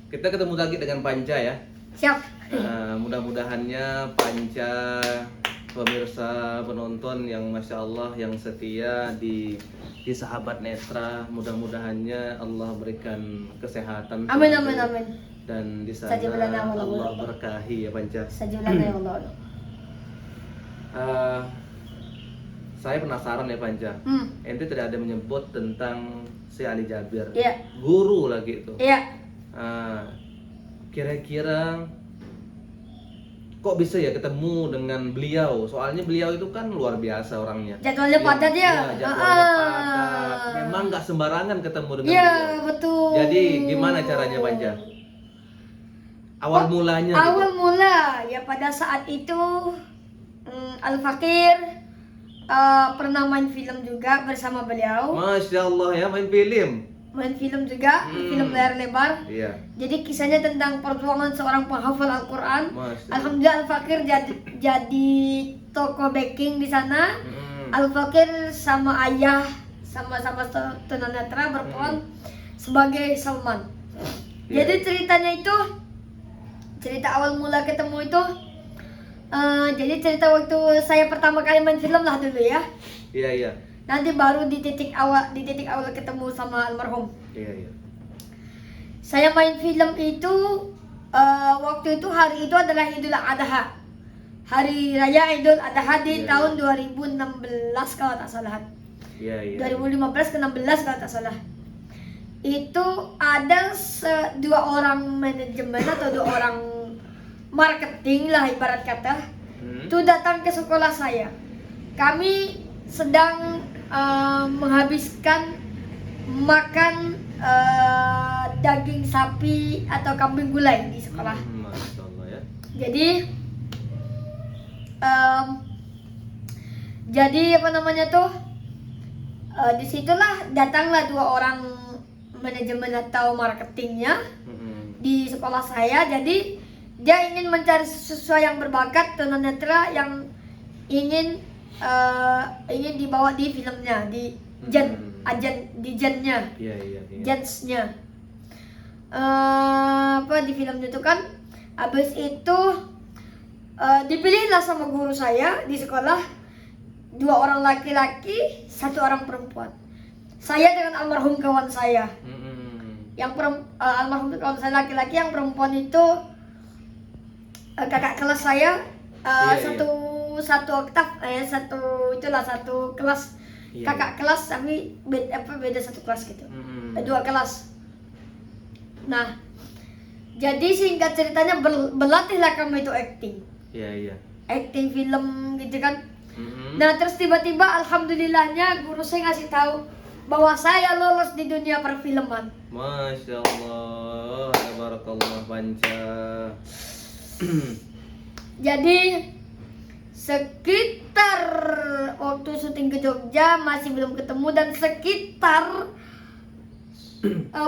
Kita ketemu lagi dengan Panca ya. Siap. Mudah-mudahannya Panca, pemirsa penonton yang Masya Allah, yang setia di Sahabat Netra, mudah-mudahannya Allah berikan kesehatan. Amin amin amin. Dan di sana Allah berkahi ya Panca. Sajulana ya Allah. Saya penasaran ya Panca. Ente tidak ada menyebut tentang si Ali Jabir. Iya. Guru lagi itu. Iya. Kira-kira kok bisa ya ketemu dengan beliau? Soalnya beliau itu kan luar biasa orangnya. Jadwalnya padat ya. Jadwalnya padat. Memang nggak sembarangan ketemu dengan Iya, beliau. betul. Jadi gimana caranya Panca? Awal mulanya. Awal gitu. mula ya pada saat itu Al-Fakir pernah main film juga bersama beliau. Masya Allah ya, main film. Main film juga, film layar lebar. Iya. Jadi kisahnya tentang perjuangan seorang penghafal Al-Quran. Masya Allah. Alhamdulillah Al-Fakir jadi tokoh backing di sana. Al-Fakir sama ayah sama-sama tunanetra berperan sebagai Salman. Jadi ceritanya itu, cerita awal mula ketemu itu, jadi cerita waktu saya pertama kali main film lah dulu ya. Iya iya. Nanti baru di titik awal ketemu sama almarhum. Iya iya. Saya main film itu waktu itu hari itu adalah Idul Adha. Hari Raya Idul Adha di tahun 2016 kalau tak salah. Iya iya. 2015 ke 16 kalau tak salah. Itu ada dua orang manajemen atau dua orang marketing lah ibarat kata. Itu datang ke sekolah saya. Kami sedang menghabiskan makan daging sapi atau kambing gulai di sekolah. Masya Allah ya. Jadi apa namanya tuh, disitulah datanglah dua orang manajemen atau marketingnya di sekolah saya. Jadi dia ingin mencari siswa yang berbakat tunanetra yang ingin dibawa di filmnya, di gennya, gensnya, di filmnya itu kan. Habis itu dipilihlah sama guru saya di sekolah dua orang laki-laki, satu orang perempuan. Saya dengan almarhum kawan saya. Yang almarhum kawan saya laki-laki, yang perempuan itu kakak kelas saya, satu oktav, satu kelas, kakak kelas, tapi beda satu kelas gitu, dua kelas. Nah, jadi singkat ceritanya berlatihlah kami itu acting. Iya. Acting film gitu kan. Nah terus tiba-tiba alhamdulillahnya guru saya ngasih tahu bahwa saya lolos di dunia perfilman. Masya Allah, tabarakallah Panca. Jadi sekitar waktu syuting ke Jogja masih belum ketemu, dan sekitar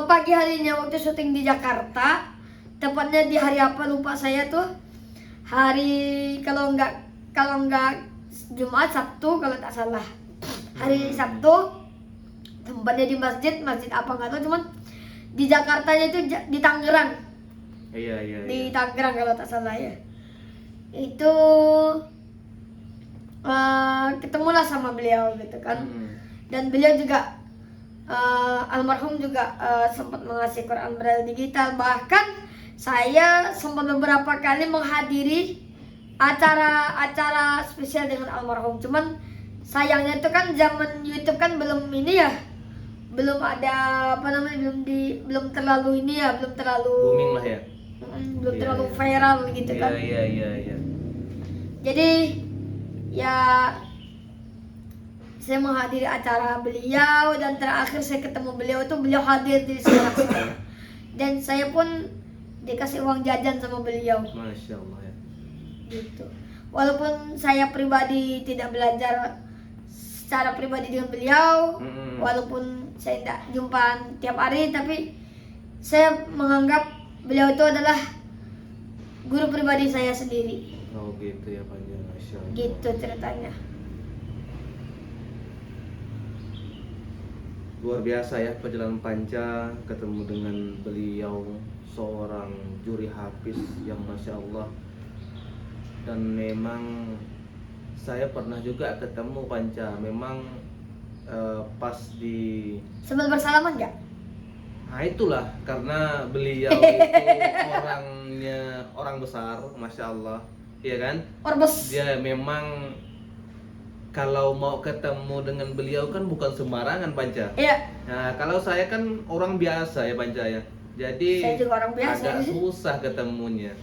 pagi harinya waktu syuting di Jakarta, tepatnya di hari apa lupa saya tuh, hari kalau enggak Jumat, Sabtu kalau tak salah, hari Sabtu, tempatnya di masjid apa nggak tahu, cuman di Jakartanya itu di Tangerang. Iya. Di Tangerang kalau tak salah ya. Itu ketemulah sama beliau gitu kan. Dan beliau juga almarhum juga sempat mengasih Quran Braille digital. Bahkan saya sempat beberapa kali menghadiri acara spesial dengan almarhum. Cuman sayangnya itu kan zaman YouTube kan belum ini ya, belum ada belum terlalu ini ya, belum terlalu booming lah ya, belum terlalu viral gitu kan. Iya. Jadi ya saya menghadiri acara beliau, dan terakhir saya ketemu beliau itu beliau hadir di sekolah saya, dan saya pun dikasih uang jajan sama beliau. Masya Allah ya. Gitu. Walaupun saya pribadi tidak belajar secara pribadi dengan beliau, walaupun saya tidak jumpa tiap hari, tapi saya menganggap beliau itu adalah guru pribadi saya sendiri. Oh gitu ya Panca, Masya Allah. Gitu ceritanya. luar biasa ya perjalanan Panca ketemu dengan beliau, seorang juri hafiz yang masya Allah. Dan memang saya pernah juga ketemu Panca, memang pas di Sempat bersalaman nggak? nah itulah karena beliau itu orangnya orang besar masya Allah, iya kan? Orbes. Dia memang kalau mau ketemu dengan beliau kan bukan sembarangan Panca. Iya. Nah, kalau saya kan orang biasa ya Panca ya. Jadi Saya juga orang biasa. agak susah ketemunya.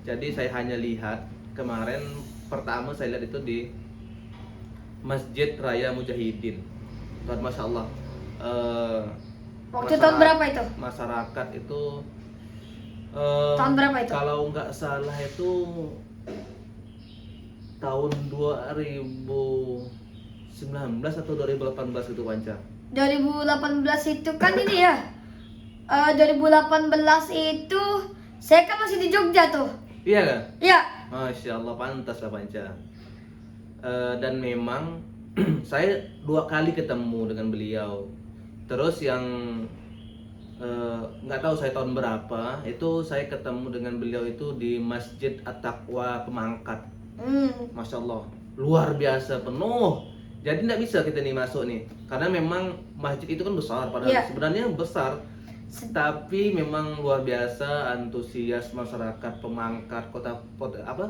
Jadi saya hanya lihat kemarin pertama saya lihat itu di Masjid Raya Mujahidin. Dan Masya Allah. Waktu tahun berapa itu? Masyarakat itu Tahun berapa itu? kalau nggak salah itu tahun 2019 atau 2018 itu Panca. 2018 itu kan ini ya. 2018 itu saya kan masih di Jogja tuh. Iya kan? Iya. Masya Allah, pantas lah Panca. Dan memang saya 2 kali ketemu dengan beliau. Terus yang nggak tahu saya tahun berapa itu saya ketemu dengan beliau itu di Masjid At-Taqwa Pemangkat. Masya Allah, luar biasa penuh. Jadi nggak bisa kita nih masuk nih, karena memang masjid itu kan besar, padahal Iya. sebenarnya besar. Tapi memang luar biasa antusias masyarakat Pemangkat,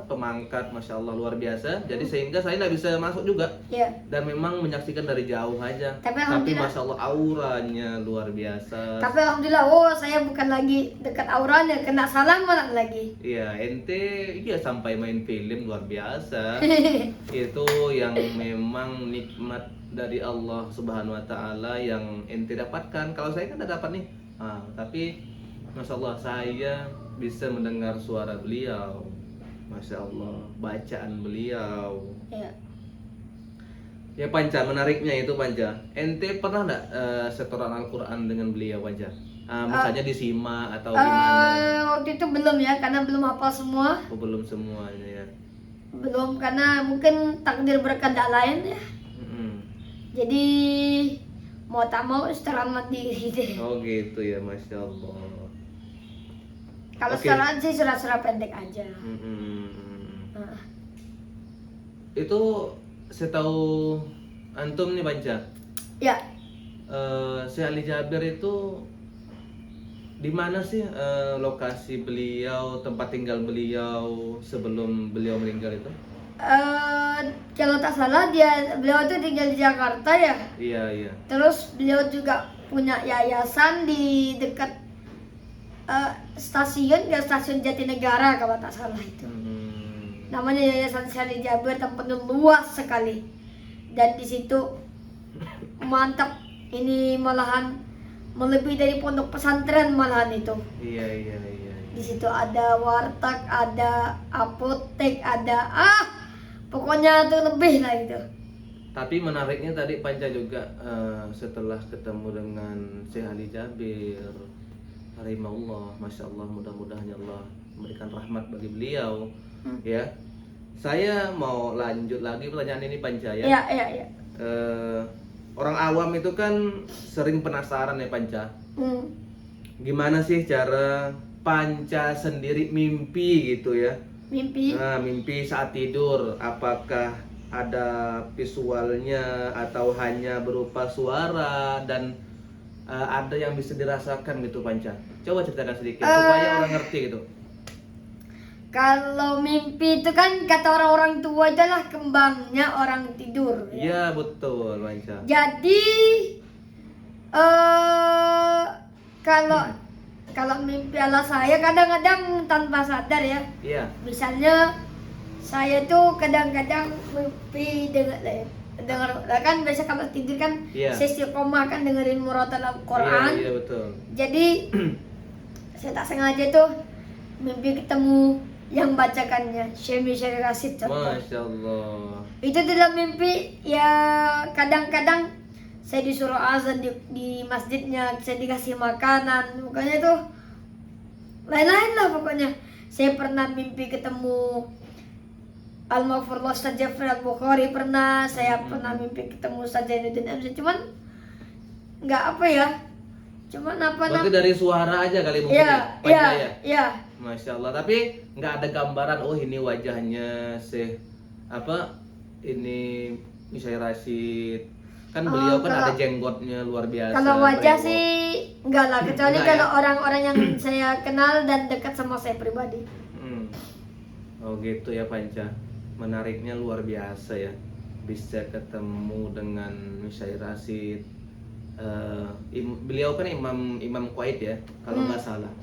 Pemangkat, masya Allah luar biasa. Jadi sehingga saya nggak bisa masuk juga Iya. dan memang menyaksikan dari jauh aja. Tapi Tapi alhamdulillah. masya Allah auranya luar biasa. Tapi alhamdulillah, saya bukan lagi dekat auranya, kena salaman lagi. Iya, ente iya sampai main film luar biasa. Itu yang memang nikmat dari Allah Subhanahu wa taala yang ente dapatkan. Kalau saya kan tidak dapat nih. Tapi Masya Allah saya bisa mendengar suara beliau. Masya Allah, bacaan beliau. Iya. Ya Panca, menariknya itu Panca. Ente pernah nggak setoran Al-Quran dengan beliau Panca? Misalnya di SIMA atau gimana? Waktu itu belum ya, karena belum hafal semua. Oh, belum semuanya ya. Belum, karena mungkin takdir berkehendak lain ya. Mm-mm. Jadi mau tak mau secara mandiri deh. Oh gitu ya, Masya Allah. Kalau Oke. sekarang sih surat-surat pendek aja. Mm-mm. Nah, Itu saya tahu antum nih Panca. ya, Syekh Ali Jabir itu di mana sih lokasi beliau, tempat tinggal beliau sebelum beliau meninggal itu? kalau tak salah beliau itu tinggal di Jakarta ya. Iya, iya. Terus beliau juga punya yayasan di dekat stasiun Jatinegara kalau tak salah itu. Namanya Yayasan Syekh Ali Jabir, tempatnya luas sekali. Dan di situ mantap, ini malahan melebihi dari pondok pesantren malahan itu. Iya, iya, iya. Di situ ada warteg, ada apotek, ada pokoknya tuh lebih lah gitu. Tapi menariknya tadi Panca juga setelah ketemu dengan Syekh Ali Jabir, rahimahullah, masya Allah, mudah-mudahan Allah memberikan rahmat bagi beliau. Ya, saya mau lanjut lagi pertanyaan ini Panca ya. Iya, iya, iya. Orang awam itu kan sering penasaran ya Panca. Gimana sih cara Panca sendiri mimpi gitu ya? Mimpi. Nah, mimpi saat tidur, apakah ada visualnya atau hanya berupa suara dan ada yang bisa dirasakan gitu Panca? Coba ceritakan sedikit supaya orang ngerti gitu. Kalau mimpi itu kan kata orang-orang tua adalah kembangnya orang tidur. Iya betul Panca. Jadi kalau mimpi ala saya kadang-kadang tanpa sadar ya. Iya. Misalnya saya tuh kadang-kadang mimpi dengar kan biasa kalau tidur kan Iya. sesi koma kan dengerin murotal Al-Quran. Iya, iya betul. Jadi saya tak sengaja tuh mimpi ketemu yang bacakannya Syekh Rasid contoh. Masya Allah. Itu dalam mimpi ya, kadang-kadang saya disuruh azan di masjidnya, saya dikasih makanan, pokoknya tuh lain-lain lah pokoknya. Saya pernah mimpi ketemu Al-Maghfurullah Ustaz Jafri Al-Bukhari, pernah saya pernah mimpi ketemu Ustaz Zainuddin MC. Cuman nggak apa ya, cuma Berarti dari suara aja kali mungkin ya, Panca ya, ya. ya. Masya Allah. Tapi nggak ada gambaran. Oh ini wajahnya ini misalnya Rashid. Kan beliau kan ada jenggotnya luar biasa. Kalau wajah brewok. sih enggak lah, kecuali Enggak kalau ya? orang-orang yang saya kenal dan dekat sama saya pribadi. Oh gitu ya Panca. Menariknya luar biasa ya. Bisa ketemu dengan misalnya Rashid. Beliau kan imam Kuwait ya, kalau nggak salah.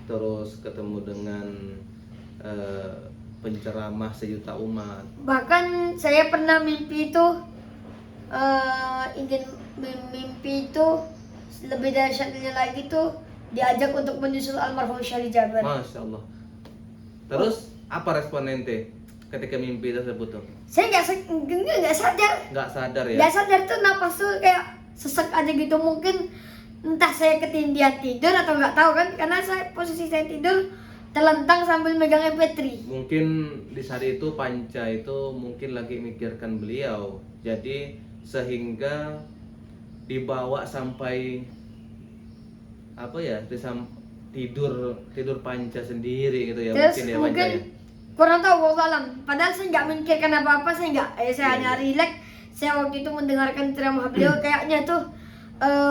Terus ketemu dengan penceramah sejuta umat. Bahkan saya pernah mimpi itu ingin mimpi itu lebih dahsyatnya lagi tuh diajak untuk menyusul almarhum Syahli Jaber. Masya Allah. Terus apa respon ente ketika mimpi tersebut tuh? Saya nggak sadar. Nggak sadar ya? Nggak sadar tuh napas tuh kayak sesek aja gitu, mungkin entah saya ketindihan tidur atau nggak tahu kan, karena posisi saya tidur terlentang sambil megang MP3. Mungkin di saat itu Panca itu mungkin lagi mikirkan beliau, jadi sehingga dibawa sampai tidur Panca sendiri gitu ya. Terus Mungkin ya Panca mungkin ya. kurang tahu, wallahu alam. Padahal saya nggak mikirkan apa-apa, saya nggak, saya hanya Iya. rileks. Saya waktu itu mendengarkan ceramah beliau, kayaknya tuh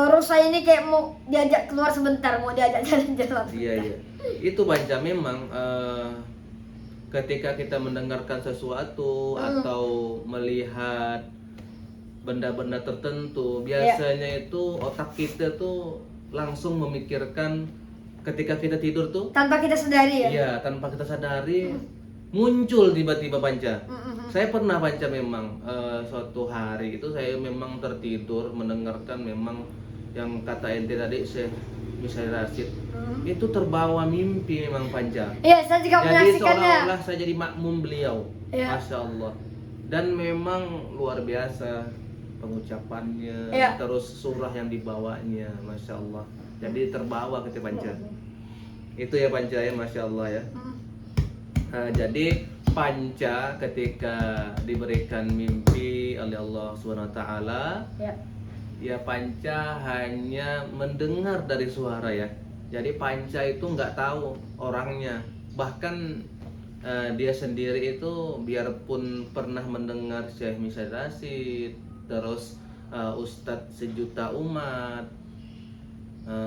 roh saya ini kayak mau diajak keluar sebentar, mau diajak jalan-jalan. Iya. Itu Panca memang ketika kita mendengarkan sesuatu atau melihat benda-benda tertentu, biasanya itu otak kita tuh langsung memikirkan ketika kita tidur tuh. Tanpa kita sadari ya. Iya, tanpa kita sadari muncul tiba-tiba Panca. Saya pernah Panca memang suatu hari itu saya memang tertidur mendengarkan memang yang kata ente tadi misalnya Rashid itu terbawa mimpi memang Panca. Iya, saya juga Jadi menyaksikannya. seolah-olah saya jadi makmum beliau. Iya. Masya Allah. Dan memang luar biasa pengucapannya, Iya. terus surah yang dibawanya, Masya Allah. Jadi terbawa ketika Panca. Itu ya Panca ya, Masya Allah ya. Jadi Panca ketika diberikan mimpi oleh Allah SWT, ya Panca hanya mendengar dari suara ya. Jadi Panca itu nggak tahu orangnya. Bahkan dia sendiri itu biarpun pernah mendengar Syekh Misal Rashid, terus Ustadz sejuta umat,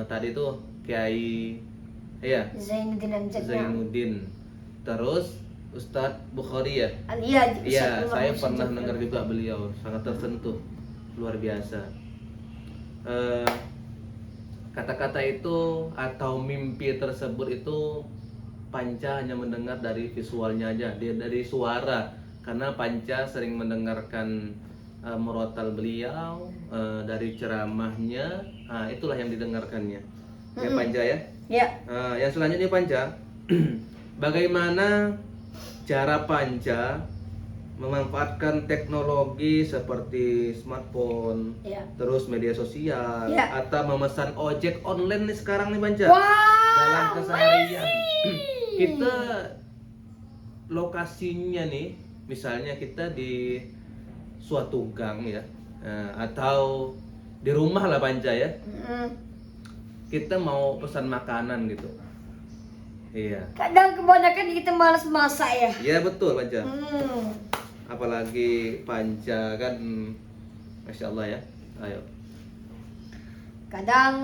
tadi tuh Kiai Zainuddin, terus Ustadz Bukhari ya. Iya, saya pernah dengar juga beliau, sangat tersentuh, luar biasa. Kata-kata itu atau mimpi tersebut itu Panca hanya mendengar dari visualnya aja, dia dari suara, karena Panca sering mendengarkan murotal beliau, dari ceramahnya, itulah yang didengarkannya. Ya Panca ya. Ya. Yang selanjutnya Panca, bagaimana cara Panca memanfaatkan teknologi seperti smartphone, terus media sosial, atau memesan ojek online nih sekarang nih Panca, dalam keseharian. Kita lokasinya nih, misalnya kita di suatu gang ya, atau di rumah lah Panca ya, kita mau pesan makanan gitu. Iya. Kadang kebanyakan kita malas masak ya. Iya betul Panca. Apalagi Panca kan, Masya Allah ya. Ayo. Kadang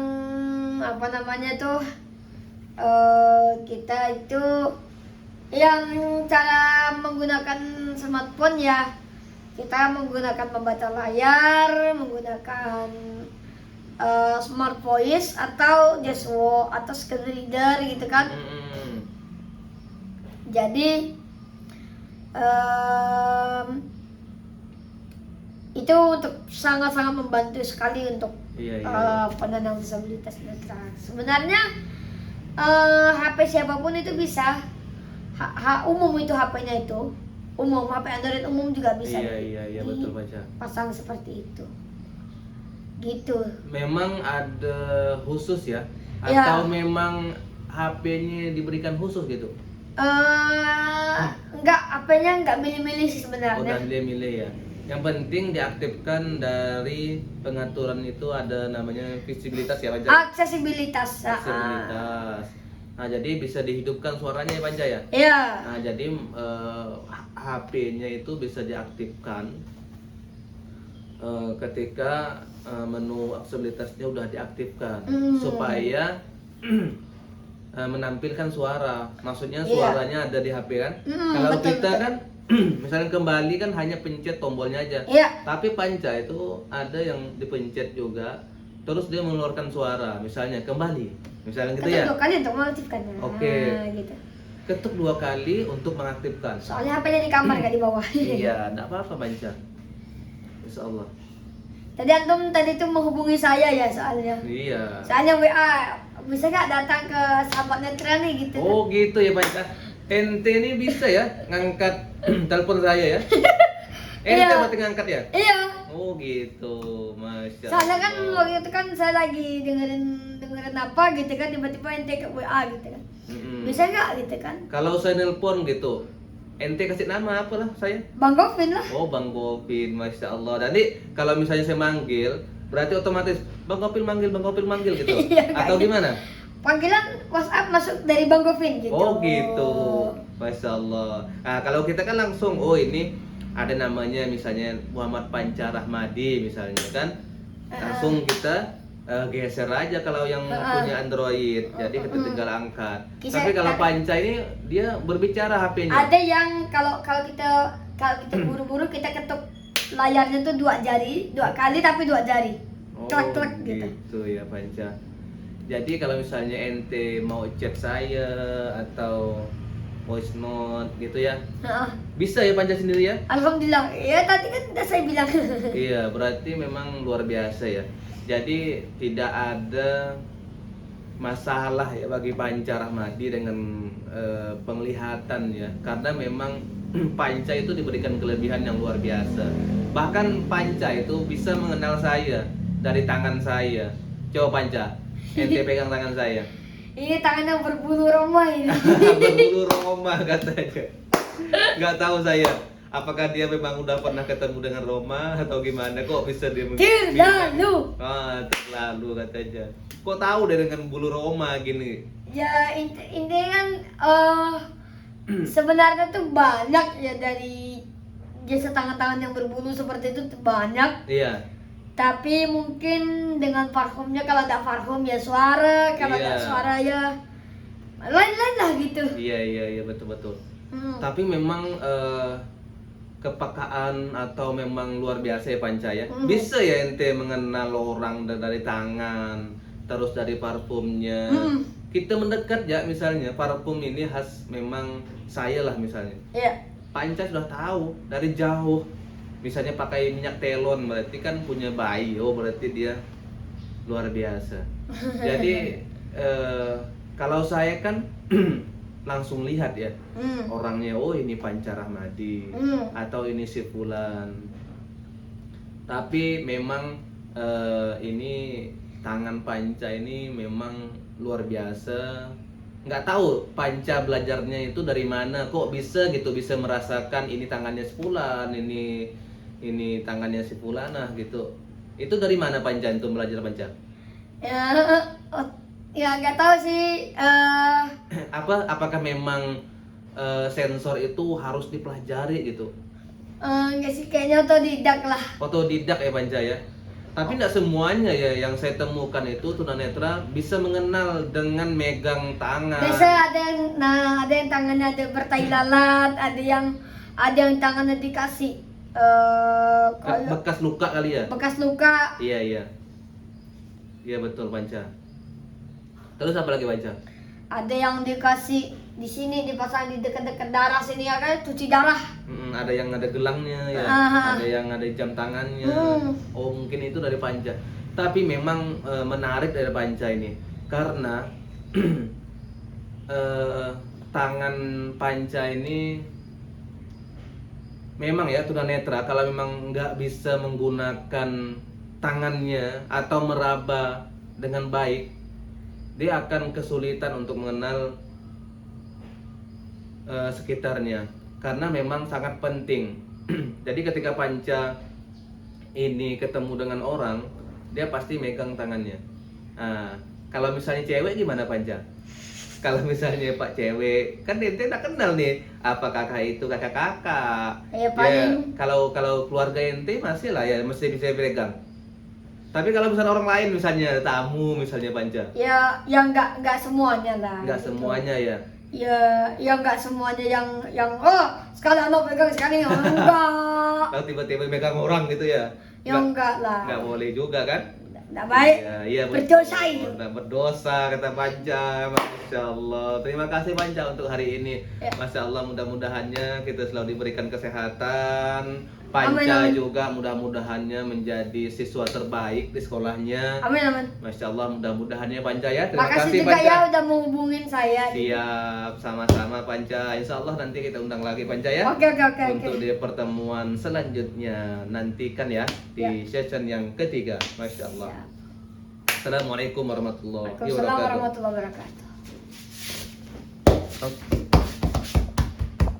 kita itu yang cara menggunakan smartphone ya, kita menggunakan membaca layar, menggunakan smart voice atau just walk atau screen reader gitu kan. Jadi itu untuk sangat-sangat membantu sekali untuk penyandang disabilitas netra. Sebenarnya HP siapapun itu bisa, umum itu HP-nya itu umum, HP Android umum juga bisa. Iya betul Panca. Pasang seperti itu. Gitu. Memang ada khusus ya? Atau memang HP-nya diberikan khusus gitu? Enggak, HP-nya enggak milih-milih sih sebenarnya. Oh, dan dia milih ya. Yang penting diaktifkan dari pengaturan itu ada namanya visibilitas ya Panca. Aksesibilitas. Aksesibilitas. Nah, jadi bisa dihidupkan suaranya ya Panca ya. Iya. Nah, jadi HP-nya itu bisa diaktifkan ketika menu aksesibilitasnya udah diaktifkan supaya menampilkan suara. Maksudnya suaranya ada di HP kan. Kalau betul, kita betul. kan misalnya kembali kan hanya pencet tombolnya aja. Iya. Tapi Panca itu ada yang dipencet juga, terus dia mengeluarkan suara. Misalnya kembali, misalnya gitu ya. Ketuk 2 kali untuk mengaktifkan. Oke. Gitu. Ketuk 2 kali untuk mengaktifkan. Soalnya HP-nya di kamar gak di bawah. Iya, enggak apa-apa Panca. Insya Allah. Tadi antum tadi tuh menghubungi saya ya soalnya. Iya. Soalnya WA, bisa gak datang ke sahabat netral nih gitu. Oh gitu ya Panca. Ente ini bisa ya ngangkat telepon saya ya. Ente Iya. berarti ngangkat ya? Iya. Oh gitu, masya Soalnya kan Allah. waktu itu kan saya lagi dengerin apa gitu kan, tiba-tiba ente ke WA gitu kan. Mm-mm. Bisa gak gitu kan? Kalau saya nelpon gitu, ente kasih nama apalah saya? Bang Govin lah. Oh Bang Gopin, masya Allah. Nanti kalau misalnya saya manggil, berarti otomatis Bang Gopin manggil gitu. Iya, Atau kayak gimana? Panggilan WhatsApp masuk dari Bang Govin gitu. Oh gitu, masya Allah. Nah kalau kita kan langsung, oh ini ada namanya misalnya Muhammad Panca Rahmadi misalnya kan, langsung kita geser aja kalau yang punya Android, jadi kita tinggal angkat. Tapi kalau Panca ini dia berbicara HP-nya. Ada yang kalau kita buru-buru kita ketuk layarnya tuh 2 kali tapi 2 jari. Oh Klek-klek gitu. gitu ya Panca. Jadi kalau misalnya ente mau chat saya atau voice note gitu ya, Heeh. bisa ya Panca sendiri ya? Alhamdulillah. Ya tadi kan udah saya bilang. Iya, berarti memang luar biasa ya. Jadi tidak ada masalah ya bagi Panca Rahmadi dengan penglihatan ya, karena memang Panca itu diberikan kelebihan yang luar biasa. Bahkan Panca itu bisa mengenal saya dari tangan saya. Coba Panca, ente pegang tangan saya. Ini tangannya berbulu Roma ini. Berbulu Roma katanya. Nggak tahu saya apakah dia memang udah pernah ketemu dengan Roma atau gimana, kok bisa dia Terlalu. terlalu katanya. Kok tahu deh dengan bulu Roma gini? Ya ini kan sebenarnya tuh banyak ya dari jasa tangan-tangan yang berbulu seperti itu tuh banyak. Iya. Tapi mungkin dengan parfumnya, kalau ada parfum ya suara, kalau ada Iya. suara ya lain-lain lah gitu. Iya betul. Tapi memang kepekaan atau memang luar biasa ya Panca ya. Bisa ya ente mengenal orang dari tangan, terus dari parfumnya. Kita mendekat ya, misalnya parfum ini khas memang saya lah misalnya. Iya. Panca sudah tahu dari jauh. Misalnya pakai minyak telon, berarti kan punya bayi. Oh berarti dia luar biasa. Jadi kalau saya kan langsung lihat ya orangnya, oh ini Panca Rahmadi atau ini si Fulan. Tapi memang ini tangan Panca ini memang luar biasa. Nggak tahu Panca belajarnya itu dari mana, kok bisa gitu, bisa merasakan ini tangannya si Fulan, ini tangannya si Fulanah gitu. Itu dari mana Panca itu belajar Panca? Ya nggak tahu sih. Apakah memang sensor itu harus dipelajari gitu? Nggak sih, kayaknya otodidak lah. Otodidak ya Panca ya. Tapi tidak semuanya ya yang saya temukan itu tunanetra bisa mengenal dengan megang tangan. Biasa ada yang tangannya ada bertai lalat, ada yang tangannya dikasih kalau Bekas luka kali ya? bekas luka. Iya betul Panca. Terus apa lagi Panca? Ada yang dikasih di sini, dipasang di dekat-dekat darah sini ya kan, cuci darah. Ada yang ada gelangnya ya, Aha. ada yang ada jam tangannya. Oh mungkin itu dari Panca. Tapi memang menarik dari Panca ini karena tangan Panca ini memang ya tunanetra kalau memang nggak bisa menggunakan tangannya atau meraba dengan baik, dia akan kesulitan untuk mengenal sekitarnya, karena memang sangat penting Jadi ketika Panca ini ketemu dengan orang, dia pasti megang tangannya. Nah, kalau misalnya cewek gimana Panca? Kalau misalnya Pak cewek, kan ente tak kenal nih, apa kakak itu kakak-kakak. Ya, paling- kalau keluarga ente masih lah ya, mesti bisa pegang. Tapi kalau misalnya orang lain, misalnya tamu, misalnya Panca, Ya, yang nggak semuanya lah. nggak gitu. semuanya ya. Ya nggak semuanya yang oh sekali anak pegang sekali enggak. Kalau tiba-tiba megang orang gitu ya, Ya enggak lah. nggak boleh juga kan? Enggak baik. Iya, Berdosa betul. itu. Nah, berdosa kata Panca. Masya Allah. Terima kasih Panca untuk hari ini. Ya. Masya Allah, mudah-mudahannya kita selalu diberikan kesehatan. Amin, Panca amin. juga mudah-mudahannya menjadi siswa terbaik di sekolahnya. Amin amin. Masya Allah, mudah-mudahannya Panca ya. Terima Makasih kasih juga Panca. ya udah menghubungin saya. Siap, sama-sama Panca. Insya Allah nanti kita undang lagi Panca ya. Oke oke oke oke. Untuk di pertemuan selanjutnya, nantikan ya di session yang ketiga. Masya Allah. Siap. Assalamualaikum warahmatullahi Waalaikumsalam wabarakatuh. warahmatullahi wabarakatuh. Oke.